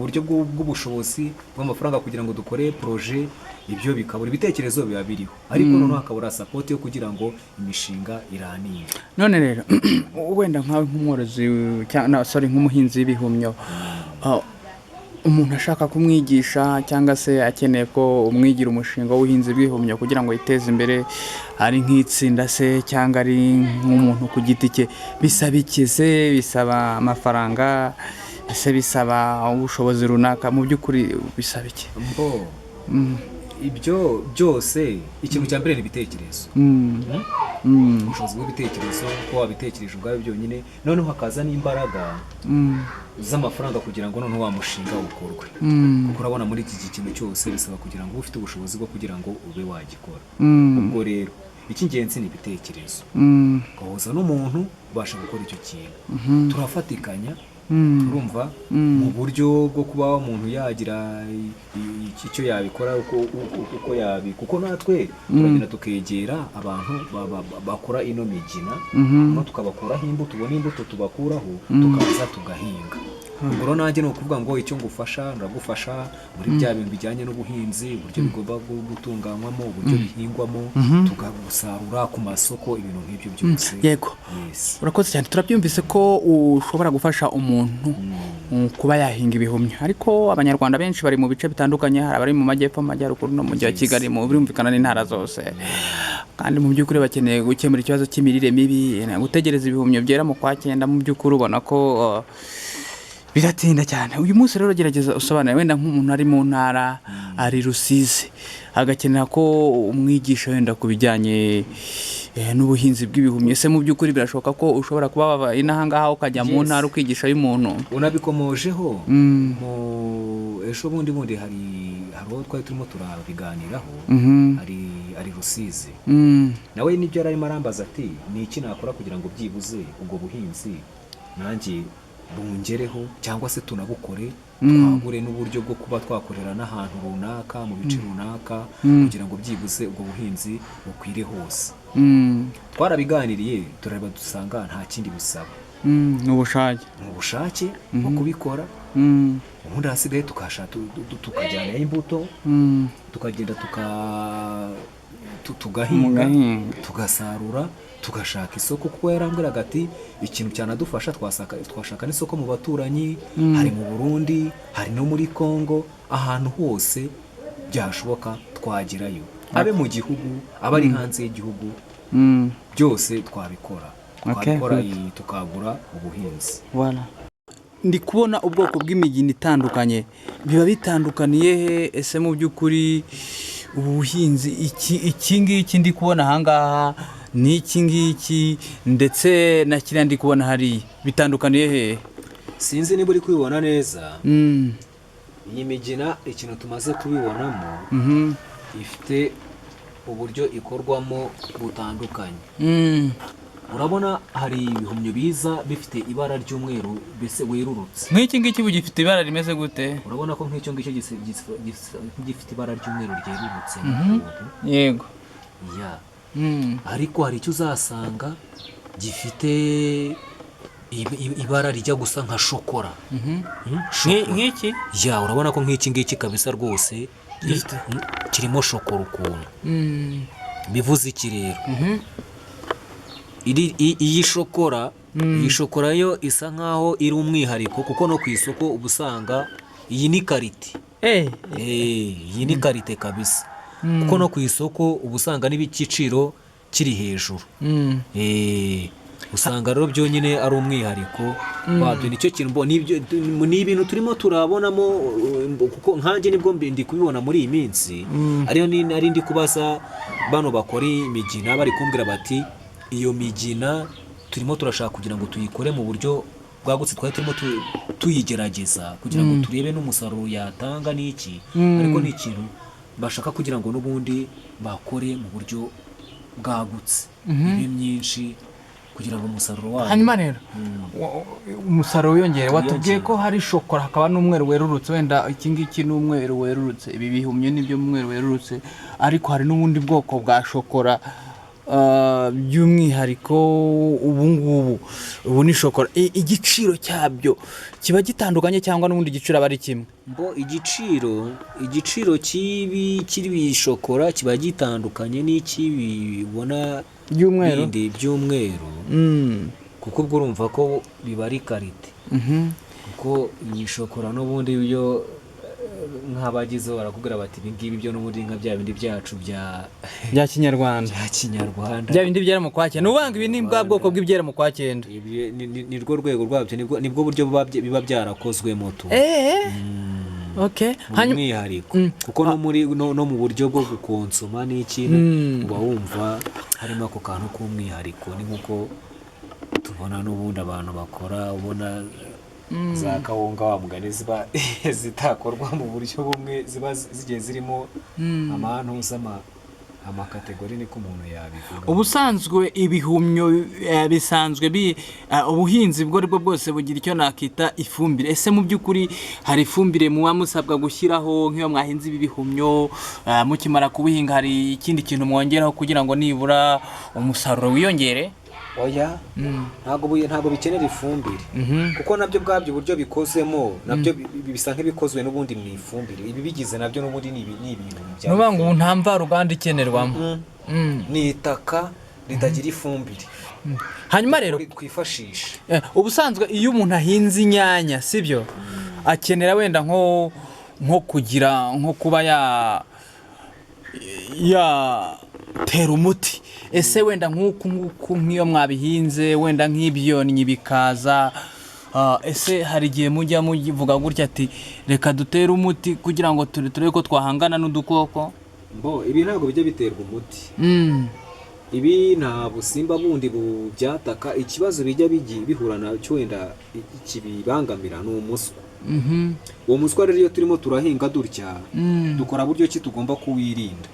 Speaker 1: buryo bw'ubushobozi bw'amafaranga kugira ngo dukore projet ibyo bikabura ibitekerezo biba biriho ariko noneho hakabura support yo kugira ngo imishinga iranire.
Speaker 2: None rero wenda nkawe nk'umworozi nk'umuhinzi w'ibihumyo umuntu ashaka kumwigisha cyangwa se akeneye ko umwigira umushinga w'ubuhinzi bw'ibihumyo kugira ngo yiteze imbere ari nk'itsinda se cyangwa ari nk'umuntu ku giti cye bisaba ikize bisaba amafaranga ese bisaba ubushobozi runaka mu by'ukuri bisaba iki?
Speaker 1: Ibyo byose ikintu cya mbere ni ibitekerezo ubushobozi bw'ibitekerezo ko wabitekereje ubwawe byonyine noneho hakaza n'imbaraga z'amafaranga kugira ngo noneho wa mushinga ukorwe kuko urabona muri iki kintu cyose bisaba kugira ngo ufite ubushobozi bwo kugira ngo ube wagikora. Ubwo rero icy'ingenzi ni ibitekerezo ugahuza n'umuntu ubasha gukora icyo kintu turafatikanya urumva mu buryo bwo kuba umuntu yagira icyo yabikora uko kuko natwe turagenda tukegera abantu bakora ino migina tukabakuraho imbuto tubona imbuto tubakuraho tukaza tugahinga. Ubwo rero nanjye ni ukuvuga ngo icyo ngufasha ndagufasha muri bya bintu bijyanye n'ubuhinzi uburyo bigomba gutunganywamo uburyo bihingwamo tukagusarura ku masoko ibintu nk'ibyo byose.
Speaker 2: Yego urakoze cyane turabyumvise ko ushobora gufasha umuntu kuba yahinga ibihumyo ariko abanyarwanda benshi bari mu bice bitandukanye hari abari mu majyepfo amajyaruguru no mu mujyi wa Kigali mu birumvikana n'intara zose kandi mu by'ukuri bakeneye gukemura ikibazo cy'imirire mibi gutegereza ibihumyo byera mu kwa 9 mu by'ukuri ubona ko biratinda cyane. Uyu munsi rero gerageza usobanure wenda nk'umuntu ari mu ntara ari Rusizi agakenera ko umwigisha wenda kubijyanye n'ubuhinzi bw'ibihumyo ese mu by'ukuri birashoboka ko ushobora kuba inahangaha ukajya mu ntara ukigisha y'umuntu
Speaker 1: unabikomojeho ejo bundi hari aho twari turimo turabiganiraho ari Rusizi nawe nibyo arimo arambaza ati ni iki nakora kugira ngo byibuze ubwo buhinzi nanjye bungereho cyangwa se tunabukore twagure n'uburyo bwo kuba twakorera n'ahantu runaka mu bice runaka kugira ngo byibuze ubwo buhinzi bukwire hose. Twarabiganiriye turareba dusanga nta kindi bisaba n'ubushake bwo kubikora ubundi hasigaye tukajyana imbuto tukagenda tugahinga tugasarura tugashaka isoko kuko yarambwiraga ati ikintu cyanadufasha twashaka n'isoko mu baturanyi hari mu Burundi hari no muri Kongo ahantu hose byashoboka twagerayo abe mu gihugu abari hanze y'igihugu byose twabikora tukagura ubuhinzi.
Speaker 2: Ndi kubona ubwoko bw'imigini itandukanye biba bitandukaniye he ese mu by'ukuri ubuhinzi iki ngiki ndi kubona ahangaha n'iki ngiki ndetse na kiriya ndi kubona hari bitandukaniye he?
Speaker 1: Sinzi niba uri kubibona neza iyi migina ikintu tumaze kubibonamo ifite uburyo ikorwamo butandukanye. Urabona hari ibihumyo biza bifite ibara ry'umweru bese werurutse
Speaker 2: nk'iki ngiki bugifite ibara rimeze gute?
Speaker 1: Urabona ko nk'icyo ngicyo gifite ibara ry'umweru ryerurutse
Speaker 2: yego
Speaker 1: ariko hari icyo uzasanga gifite ibara rijya gusa nka shokora
Speaker 2: nk'iki
Speaker 1: urabona ko nk'iki ngiki kabisa rwose kirimo shokora ukuntu bivuze iki rero iyi shokora yo isa nkaho iri umwihariko kuko no ku isoko uba usanga iyi ni karite iyi ni karite kabisa kuko no ku isoko uba usanga n'igiciro kiri hejuru usanga rero byonyine ari umwihariko wabyo. Nicyo kintu ni ibintu turimo turabonamo, kuko nkanjye nibwo ndi kubibona muri iyi minsi. Ariyo nari ndi kubaza bano bakora imigina, bari kumbwira bati iyo migina turimo turashaka kugira ngo tuyikore mu buryo bwagutse, twari turimo tuyigerageza kugira ngo turebe n'umusaruro yatanga n'iki, ariko ni ikintu bashaka kugira ngo n'ubundi bakore mu buryo bwagutse, ibe myinshi kugira ngo umusaruro wayo.
Speaker 2: Hanyuma rero umusaruro wiyongere, watubwiye ko hari shokora hakaba n'umweru werurutse, wenda iki ngiki ni umweru werurutse, ibi bihumyo nibyo umweru werurutse, ariko hari n'ubundi bwoko bwa shokora by'umwihariko. ubu ni shokora, igiciro cyabyo kiba gitandukanye cyangwa n'ubundi igiciro aba ari kimwe?
Speaker 1: Igiciro kiri shokora kiba gitandukanye n'ikibibona bindi by'umweru, kuko ubwo urumva ko biba ari karite, kuko iyi shokora n'ubundi byo nk'abagizeho barakubwira bati ibi ngibi byo n'ubundi nka bya bindi byacu bya
Speaker 2: kinyarwanda, bya bindi byera mu kwa 9. N'ubanga ibi ni bwa bwoko bw'ibyera mu kwa 9,
Speaker 1: ni rwo rwego rwabyo, nibwo buryo biba byarakozwemo tu.
Speaker 2: Okay.
Speaker 1: Umwihariko, kuko no mu buryo bwo gukonsoma n'ikintu uba wumva harimo ako kantu k'umwihariko. Ni nk'uko tubona n'ubundi abantu bakora, ubona za kawunga wa mugani ziba zitakorwa mu buryo bumwe, ziba zigiye zirimo amantu amakategori, niko umuntu yabivuga.
Speaker 2: Ubusanzwe ibihumyo bisanzwe ubuhinzi bwo aribwo bwose bugira icyo nakita ifumbire. Ese mu by'ukuri hari ifumbire muba musabwa gushyiraho nk'iyo mwahinze ibi bihumyo, mukimara kubihinga hari ikindi kintu mwongeraho kugira ngo nibura umusaruro wiyongere?
Speaker 1: Oya, ntabwo bikenera ifumbire, kuko nabyo bwabyo uburyo bikozemo nabyo bisa nk'ibikozwe n'ubundi mu ifumbire. Ibi bigize nabyo n'ubundi ni ibintu bya
Speaker 2: n'ubanga ubu nta mvaruganda ikenerwamo,
Speaker 1: ni itaka ritagira ifumbire.
Speaker 2: Hanyuma rero
Speaker 1: twifashisha
Speaker 2: ubusanzwe iyo umuntu ahinze inyanya, sibyo, akenera wenda nko kugira nko kuba tera umuti. Ese wenda nk'iyo mwabihinze wenda nk'ibyonnyi bikaza, ese hari igihe mujya muvuga gutya ati reka dutere umuti kugira ngo turebe ko twahangana n'udukoko?
Speaker 1: Ibi ntabwo bijya biterwa umuti, ibi nta busimba bundi bubyataka. Ikibazo bijya bihura nacyo wenda ikibibangamira ni umuswa. Uwo muswa rero iyo turimo turahinga dutya, dukora buryo ki tugomba kuwirinda.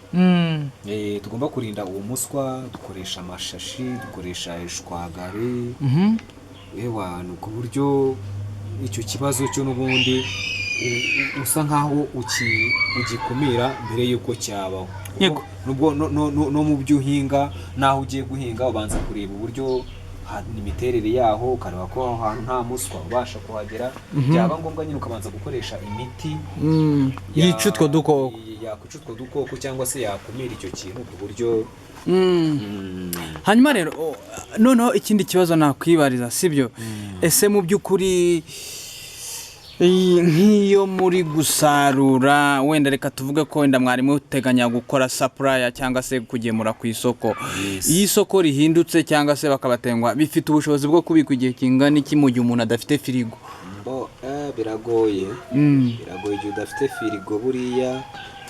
Speaker 1: Tugomba kurinda uwo muswa, dukoresha amashashi, dukoresha ishwagari, ku buryo icyo kibazo cyo n'ubundi usa nkaho ugikumira mbere y'uko cyabaho. No mu byo uhinga, naho ugiye guhinga ubanza kureba uburyo imiterere yaho, ukareba ko aho hantu nta muswa ubasha kuhagera. Byaba ngombwa nyine ukabanza gukoresha imiti
Speaker 2: yica utwo dukoko,
Speaker 1: yakwica utwo dukoko cyangwa se yakumira icyo kintu ku buryo.
Speaker 2: Hanyuma rero noneho ikindi kibazo nakwibariza, sibyo, ese mu by'ukuri nk'iyo muri gusarura, wenda reka tuvuge ko wenda mwari muteganya gukora supply cyangwa se kugemura ku isoko, iyo isoko rihindutse cyangwa se bakabatengwa, bifite ubushobozi bwo kubika igihe kingana iki mu gihe umuntu adafite firigo?
Speaker 1: Biragoye igihe udafite firigo, buriya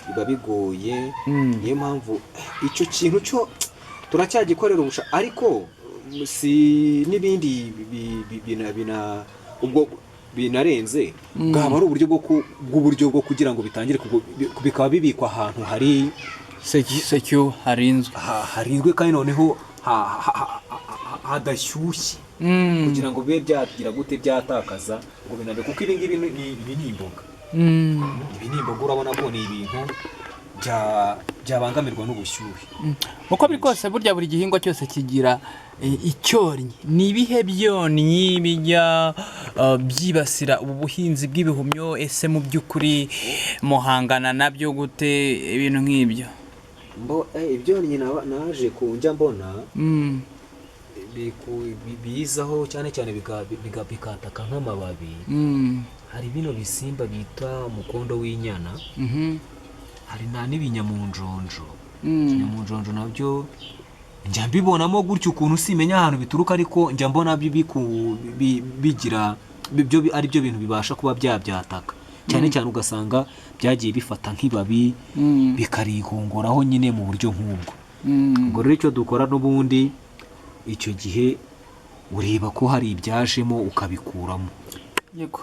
Speaker 1: biba bigoye. Niyo mpamvu icyo kintu cyo turacyagikorera ubusha, ariko si n'ibindi ubwo binarenze, bwaba ari uburyo bwo kugira ngo bitangire bikaba bibikwa ahantu hari
Speaker 2: secure,
Speaker 1: harinzwe kandi noneho hadashyushye, kugira ngo bibe byagira gute byatakaza ngo binabe, kuko ibi ngibi ni imboga. Ibi ni imboga, urabona ko ni ibintu byabangamirwa n'ubushyuhe.
Speaker 2: Uko biri kose burya buri gihingwa cyose kigira icyonnyi. Ni ibihe byonnyi bijya byibasira ubu buhinzi bw'ibihumyo? Ese mu by'ukuri muhangana nabyo gute ibintu nk'ibyo?
Speaker 1: Ibyonnyi naje kunjya mbona bizaho cyane bikataka nk'amababi. Hari bino bisimba bita umukondo w'inyana, hari n'ibinyamunjonjo. Ibinyamunjonjo nabyo njya mbibonamo gutyo ukuntu simenya ahantu bituruka, ariko njya mbona bigira byo ari byo bintu bibasha kuba byabyataka cyane cyane, ugasanga byagiye bifata nk'ibabi bikarihongoraho nyine mu buryo nk'ubwo. ubwo rero icyo dukora n'ubundi icyo gihe ureba ko hari ibyajemo ukabikuramo.
Speaker 2: Yego,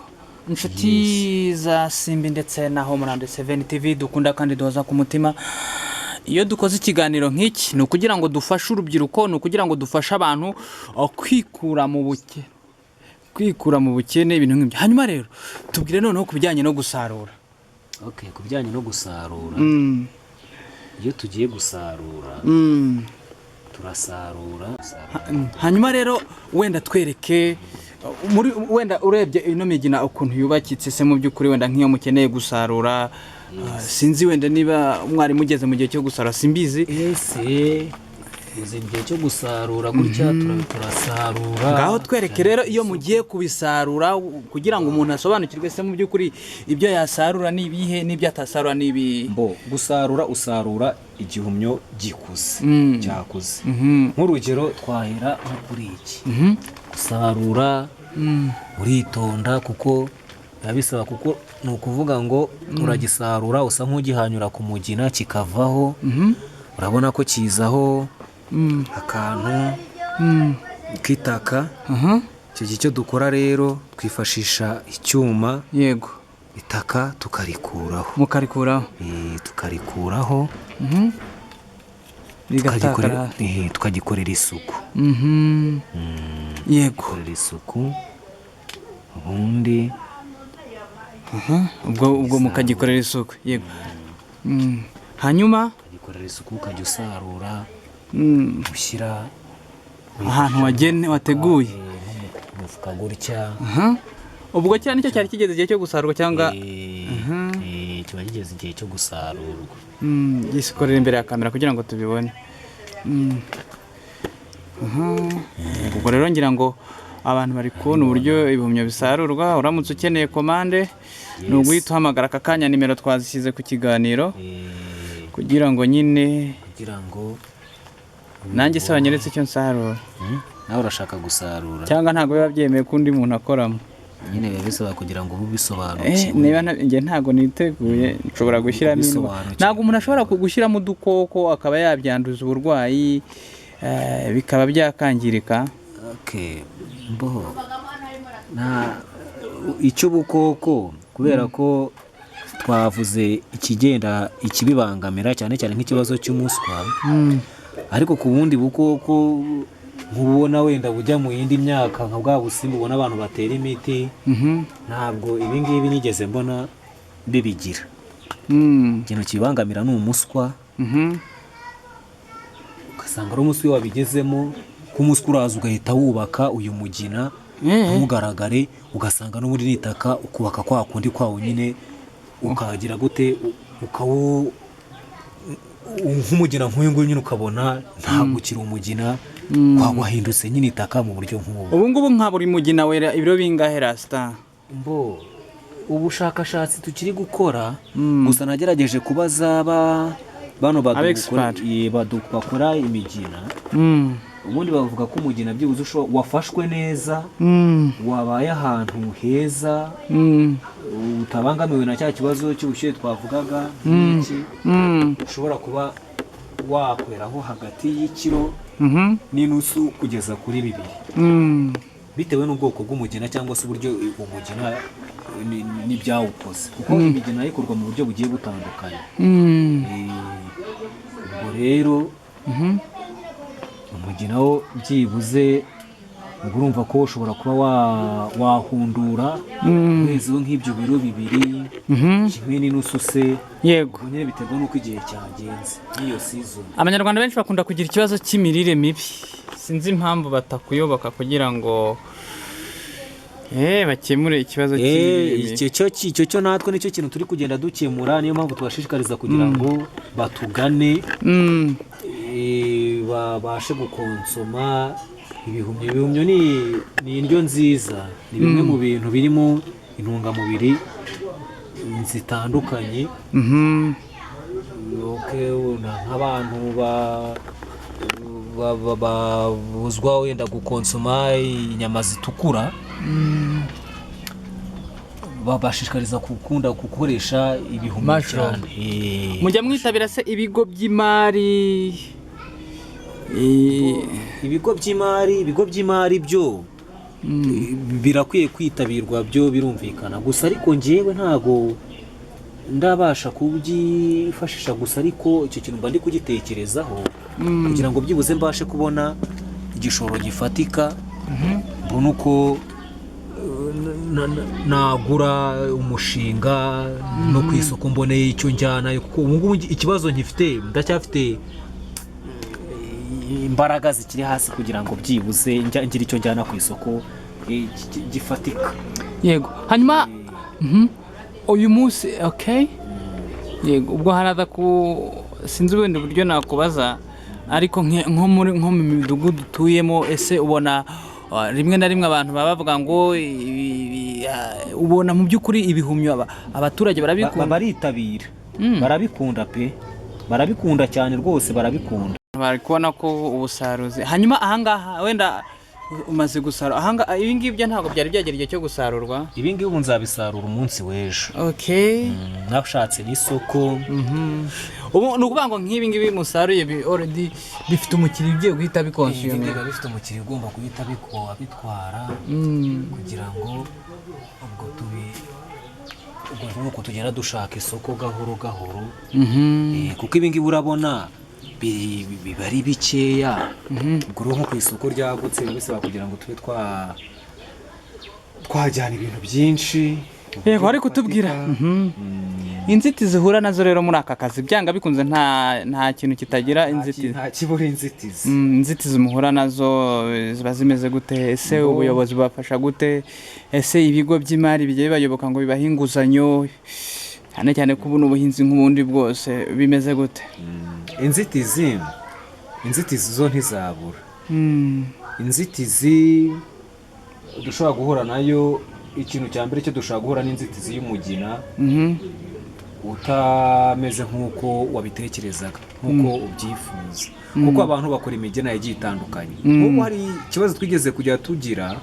Speaker 2: inshuti za Simbi ndetse na Homeland 7 TV dukunda kandi duhoza ku mutima, iyo dukoze ikiganiro nk'iki ni ukugira ngo dufashe urubyiruko, ni ukugira ngo dufashe abantu kwikura mu bukene ibintu nk'ibyo. Hanyuma rero tubwire noneho ku bijyanye no gusarura.
Speaker 1: Ku bijyanye no gusarura, iyo tugiye gusarura turasarura.
Speaker 2: Hanyuma rero wenda twereke wenda urebye ino migina ukuntu yubakitse se mu by'ukuri, wenda nk'iyo mukeneye gusarura, sinzi wenda niba mwari mugeze mu gihe cyo gusarura, simbizi.
Speaker 1: Uzi igihe cyo gusarura gutya turasarura.
Speaker 2: Ngaho twereke rero iyo mugiye kubisarura kugira ngo umuntu asobanukirwe se mu by'ukuri ibyo yasarura n'ibihe n'ibyo atasarura n'ibi.
Speaker 1: Gusarura usarura igihumyo gikuze cyakuze. Nk'urugero twahera nko kuri iki. Gusarura uritonda kuko yabisaba, kuko ni ukuvuga ngo uragisarura usa nk'ugihanyura ku mugina kikavaho, urabona ko kizaho akantu k'itaka. Icyo gihe cyo dukora rero twifashisha icyuma,
Speaker 2: yego,
Speaker 1: itaka tukarikuraho,
Speaker 2: tukarikuraho
Speaker 1: tukagikorera isuku.
Speaker 2: Yego,
Speaker 1: gukorera isuku ubundi
Speaker 2: ubwo mukagikorera isuku. Yego, hanyuma
Speaker 1: ukagikorera isuku ukajya usarura, ushyira
Speaker 2: ahantu wateguye
Speaker 1: umufuka gutya.
Speaker 2: Ubwo cyane nicyo cyari kigeze igihe cyo gusarurwa cyangwa
Speaker 1: kiba kigeze igihe cyo gusarurwa.
Speaker 2: Gisikorera imbere ya kamera kugira ngo tubibone. Ubwo rero ngira ngo abantu bari kubona uburyo ibihumyo bisarurwa. Uramutse ukeneye komande ni uguhita uhamagara aka kanya, nimero twazishyize ku kiganiro kugira ngo nyine nanjye se wanyeretse icyo nsarura.
Speaker 1: Nawe urashaka gusarura
Speaker 2: cyangwa ntabwo biba byemeye ko undi muntu akoramo?
Speaker 1: Nyine biba bisaba kugira ngo ubisobanukirwe.
Speaker 2: Niba njye ntabwo niteguye, nshobora gushyiramo ntabwo umuntu ashobora gushyiramo udukoko akaba yabyanduza uburwayi bikaba byakangirika.
Speaker 1: Icyo bukoko kubera ko twavuze ikibibangamira cyane cyane nk'ikibazo cy'umuswa, ariko ku bundi bukoko nk'ubona wenda bujya mu yindi myaka nka bwa busimba ubona abantu batera imiti, ntabwo ibingibi nigeze mbona bibigira. Ikintu kibangamira ni umuswa, ugasanga ari umuswa wabigezemo, k'umuswa uraza ugahita wubaka uyu mugina ntugaragare, ugasanga n'ubundi nitaka ukubaka kwa kundi kwawo nyine ukagira gute nk'umugina nk'uyu nguyu nyine ukabona ntabwo ukiri umugina, wahindutse nyine itaka mu buryo nk'ubu.
Speaker 2: Ubu ngubu nka buri mugina wera ibiro bingahe Rasta?
Speaker 1: Ubushakashatsi tukiri gukora, gusa nagerageje kubaza bano bakora imigina, ubundi bavuga ko umugina byibuze wafashwe neza, wabaye ahantu heza, utabangamiwe na cya kibazo cy'ubushyuhe twavugaga n'iki, ushobora kuba wakweraho hagati y'ikiro n'inusu kugeza kuri 2, bitewe n'ubwoko bw'umugina cyangwa se uburyo umugina n'ibyawukoze, kuko imigina ikorwa mu buryo bugiye butandukanye. Ubwo rero umugina wo byibuze urumva ko ushobora kuba wahundura uhezeho nk'ibyo biro 2, kimwe n'inusu se.
Speaker 2: Yego,
Speaker 1: nyine biterwa n'uko igihe cyagenze n'iyo season.
Speaker 2: Abanyarwanda benshi bakunda kugira ikibazo cy'imirire mibi, sinzi impamvu batakuyoboka kugira ngo bakemure ikibazo
Speaker 1: icyo cyo natwe nicyo kintu turi kugenda dukemura, niyo mpamvu tubashishikariza kugira ngo batugane, babashe gukonsoma ibihumyo. Ibihumyo ni indyo nziza, ni bimwe mu bintu birimo intungamubiri zitandukanye. nk'abantu babuzwa wenda gukonsoma inyama zitukura, babashishikariza gukoresha ibihumyo cyane.
Speaker 2: Mujya mwitabira se ibigo by'imari?
Speaker 1: Ibigo by'imari byo birakwiye kwitabirwa, byo birumvikana, gusa ariko njyewe ntago ndabasha kubyifashisha, gusa ariko icyo kintu mba ndi kugitekerezaho kugira ngo byibuze mbashe kubona igishoro gifatika, mbona uko nagura umushinga no ku isoko mboneye icyo njyana, kuko ubu ngubu ikibazo nkifite, ndacyafite imbaraga zikiri hasi kugira ngo byibuze ngira icyo njyana ku isoko gifatika.
Speaker 2: Yego, hanyuma uyu munsi okay, yego, ubwo haraza sinzi ubundi buryo nakubaza, ariko nko mu midugudu utuyemo, ese ubona rimwe na rimwe abantu baba bavuga ngo ubona mu by'ukuri ibihumyo abaturage barabikunda,
Speaker 1: baritabira, barabikunda pe, barabikunda cyane rwose, barabikunda,
Speaker 2: bari kubona ko ubusaruzi. Hanyuma ahangaha wenda umaze gusarura ahangaha, ibi ngibi byo ntabwo byari byagera igihe cyo gusarurwa?
Speaker 1: Ibi ngibi ubu nzabisarura umunsi w'ejo.
Speaker 2: Okay,
Speaker 1: nashatse n'isoko.
Speaker 2: Ubu ni ukuvuga ngo nk'ibi ngibi musaruye already bifite umukiriya ugiye guhita bikonsiyuma?
Speaker 1: Ibi ngibi bifite umukiriya ugomba guhita bitwara, kugira ngo ubwo tugenda dushaka isoko gahoro gahoro, kuko ibi ngibi urabona biba ari bikeya, ubwo nko ku isoko ryagutse bisaba kugira ngo tube twajyana ibintu byinshi.
Speaker 2: Yego, ariko tubwira inzitizi zihura nazo rero muri aka kazi, byanga bikunze nta kintu kitagira inzitizi,
Speaker 1: nta kibura inzitizi.
Speaker 2: Inzitizi muhura nazo ziba zimeze gute? Ese ubuyobozi bubafasha gute? Ese ibigo by'imari bigiye bayoboka ngo bibahe inguzanyo, cyane cyane ko ubu n'ubuhinzi nk'ubundi bwose bimeze gute?
Speaker 1: Inzitizi zo ntizabura. Inzitizi dushobora guhura nayo, ikintu cya mbere cyo dushobora guhura n'inzitizi y'umugina utameze nk'uko wabitekerezaga, nk'uko ubyifuza, kuko abantu bakora imigina igiye itandukanye. Nk'ubu hari ikibazo twigeze kujya tugira,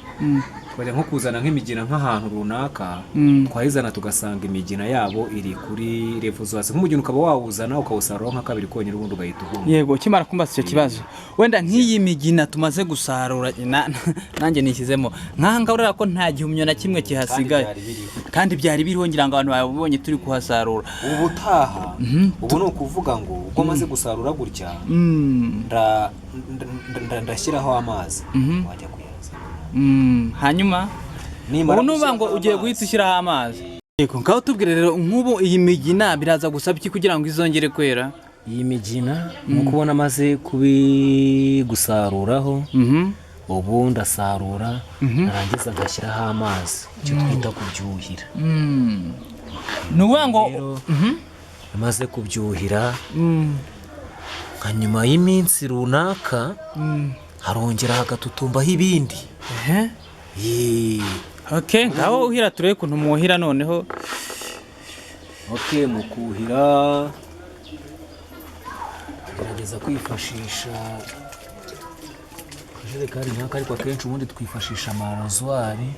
Speaker 1: twajya nko kuzana nk'imigina nk'ahantu runaka, twayizana tugasanga imigina yabo iri kuri revo zo hasi, nk'umugina ukaba wawuzana ukawusarura nka kabiri konyine, ubundi ugahita uhunga.
Speaker 2: Yego, ukimara kumbaza icyo kibazo, wenda nk'iyi migina tumaze gusarura, nanjye nishyizemo nk'ahangaha, urabona ko nta gihumyo na kimwe kihasigaye, kandi byari biriho, ngira ngo abantu babonye turi kuhasarura.
Speaker 1: Ubu utaha, ubu ni ukuvuga ngo ubwo maze gusarura gutya, ndashyiraho amazi, wajya kuyazana.
Speaker 2: Hanyuma ubu nuvuga ngo ugiye guhita ushyiraho amazi. Yego, ngaho tubwire rero, nk'ubu iyi migina biraza gusaba iki kugira ngo izongere kwera?
Speaker 1: Iyi migina ni ukubona amaze kubigusaruraho, ubu ndasarura, narangiza ngashyiraho amazi, icyo twita kubyuhira.
Speaker 2: Ni ukuvuga ngo
Speaker 1: amaze kubyuhira, nka nyuma y'iminsi runaka harongera hagatutumbaho ibindi.
Speaker 2: Okay, ngaho uhira turebe ukuntu muhira noneho.
Speaker 1: Okay, mu kuhira gerageza kwifashisha akajerekani nk'aka, ariko akenshi ubundi twifashisha amarozwari.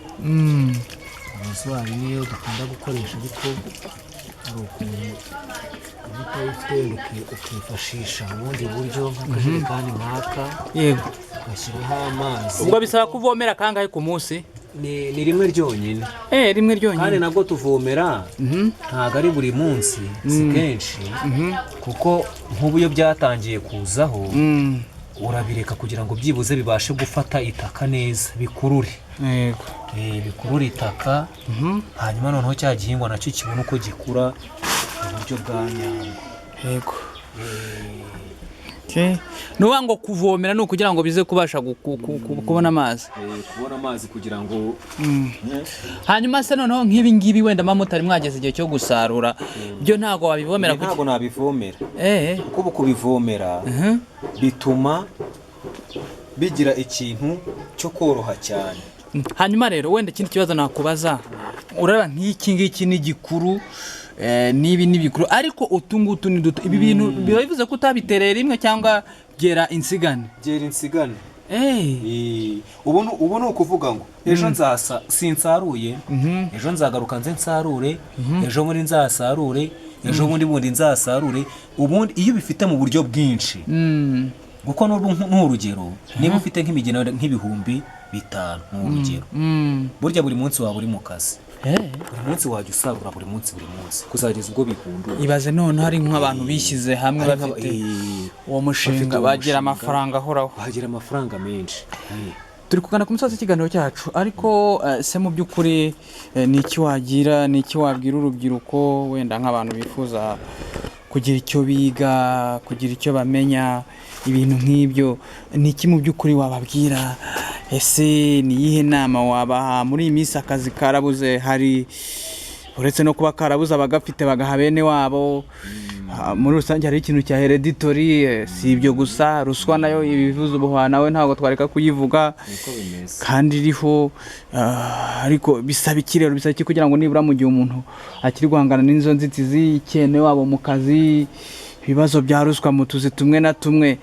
Speaker 1: Rozwari niyo dukunda gukoresha, ariko hari ukuntu utayifite ukifashisha ubundi buryo nk'akajerekani nk'aka.
Speaker 2: Yego,
Speaker 1: ugashyiraho amazi.
Speaker 2: ubwo bisaba kuvomera kangahe ku munsi?
Speaker 1: Ni rimwe ryonyine.
Speaker 2: Rimwe ryonyine.
Speaker 1: Kandi nabwo tuvomera ntabwo ari buri munsi, si kenshi, kuko nk'ubu iyo byatangiye kuzaho, urabireka kugira ngo byibuze bibashe gufata itaka neza, bikurure.
Speaker 2: Yego,
Speaker 1: bikurure itaka, hanyuma noneho cya gihingwa nacyo kibona uko gikura mu buryo bwa nyabwo.
Speaker 2: Yego. Nuvuga ngo kuvomera ni ukugira ngo bize kubasha kubona amazi.
Speaker 1: Kubona amazi kugira ngo
Speaker 2: hanyuma se noneho nk'ibi ngibi wenda mutari mwageze igihe cyo gusarura, byo ntago wabivomera?
Speaker 1: Ntago nabivomera, kuko ubu kubivomera bituma bigira ikintu cyo koroha cyane.
Speaker 2: Hanyuma rero wenda ikindi kibazo nakubaza, uraba nk'iki ngiki ni gikuru, nibi ni bikuru, ariko utungutu ni duto. Ibi bintu biba bivuze ko utabiterera rimwe cyangwa gera insigane.
Speaker 1: Gera insigane.
Speaker 2: Ubu
Speaker 1: ni ukuvuga ngo ejo sinsaruye, ejo nzagaruka nze nsarure, ejo bundi nzasarure, ejo bundi nzasarure. Ubundi iyo ubifite mu buryo bwinshi, kuko n'urugero niba ufite nk'imigina nk'ibihumbi 5 ni urugero, burya buri munsi waba uri mu kazi, buri munsi wajya usarura buri munsi kuzageza ubwo bihundura.
Speaker 2: Ibaze none hari nk'abantu bishyize hamwe bafite uwo mushinga bagira amafaranga ahoraho,
Speaker 1: bagira amafaranga menshi.
Speaker 2: Turi kugana ku musozi w'ikiganiro cyacu, ariko se mu by'ukuri ni iki wabwira urubyiruko wenda nk'abantu bifuza kugira icyo biga, kugira icyo bamenya, ibintu nk'ibyo, ni iki mu by'ukuri wababwira? Ese ni iyihe nama wabaha? Muri iyi minsi akazi karabuze, hari uretse no kuba karabuze abagafite bagaha bene wabo, muri rusange hari ikintu cya hereditary, si ibyo gusa, ruswa nayo ibivuza ubuhwa nawe ntabwo twareka kuyivuga kandi iriho, ariko bisaba iki rero, bisaba iki kugira ngo nibura mu gihe umuntu akiri guhangana n'izo nzitizi, ikene wabo mu kazi, ibibazo bya ruswa mu tuzi tumwe na tumwe,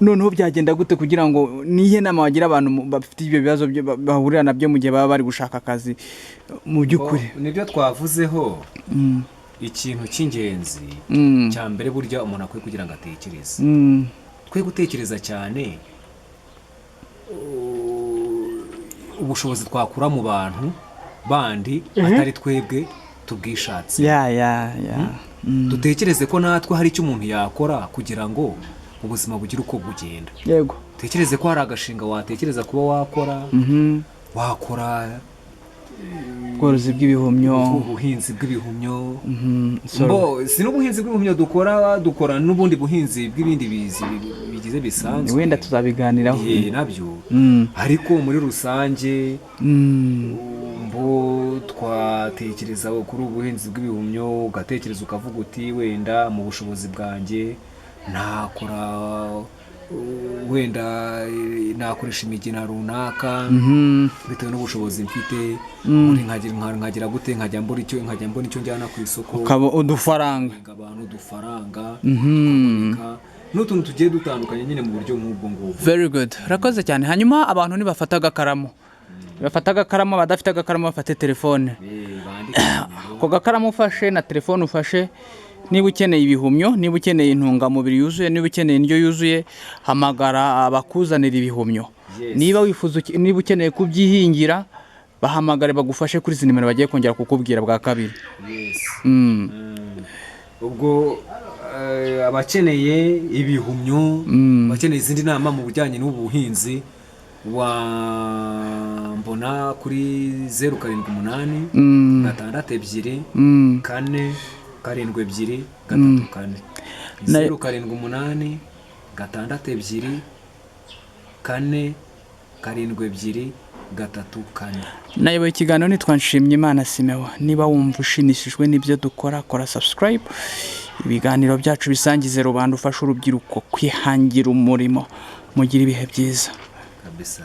Speaker 2: noneho byagenda gute kugira ngo nihe nama wagira abantu bafite ibyo bibazo bahurira nabyo mu gihe baba bari gushaka akazi? Mu by'ukuri
Speaker 1: nibyo twavuzeho, ikintu cy'ingenzi cya mbere burya umuntu akwiye kugira ngo atekereze, twe gutekereza cyane ubushobozi twakura mu bantu bandi atari twebwe tubwishatse. Dutekereze ko natwe hari icyo umuntu yakora kugira ngo ubuzima bugira uko bugenda.
Speaker 2: Yego,
Speaker 1: tekereze ko hari agashinga watekereza kuba wakora, wakora
Speaker 2: ubworozi bw'ibihumyo,
Speaker 1: ubuhinzi bw'ibihumyo, si n'ubuhinzi bw'ibihumyo dukora n'ubundi buhinzi bw'ibindi bigize bisanzwe,
Speaker 2: wenda tuzabiganiraho
Speaker 1: nabyo, ariko muri rusange twatekereza kuri ubuhinzi bw'ibihumyo, ugatekereza ukavuga uti wenda mu bushobozi bwanjye nakora, wenda nakoresha imigina runaka bitewe n'ubushobozi mfite, nkagira gute, nkajya mbona icyo njyana ku isoko,
Speaker 2: udufaranga,
Speaker 1: n'utuntu tugiye dutandukanye nyine mu buryo nk'ubwo ngubwo.
Speaker 2: Very good, urakoze cyane. Hanyuma abantu nibafata agakaramu, abadafite agakaramu bafate telefone, ako gakaramu ufashe na telefone ufashe, niba ukeneye ibihumyo, niba ukeneye intungamubiri yuzuye, niba ukeneye indyo yuzuye, hamagara abakuzanira ibihumyo. Niba ukeneye kubyihingira, bahamagare bagufashe kuri izi nimero bagiye kongera kukubwira bwa kabiri.
Speaker 1: Ubwo abakeneye ibihumyo, bakeneye izindi nama mu bijyanye n'ubuhinzi, wambona kuri 078 6 2 4 7 2 3 4 078 6 2 4 7 2 4.
Speaker 2: Nayoboye ikiganiro nitwa Nshimyimana Simeon. Niba wumva ushimishijwe n'ibyo dukora, kora subscribe, ibiganiro byacu bisangize rubanda, ufasha urubyiruko kwihangira umurimo. Mugira ibihe byiza
Speaker 1: kabisa.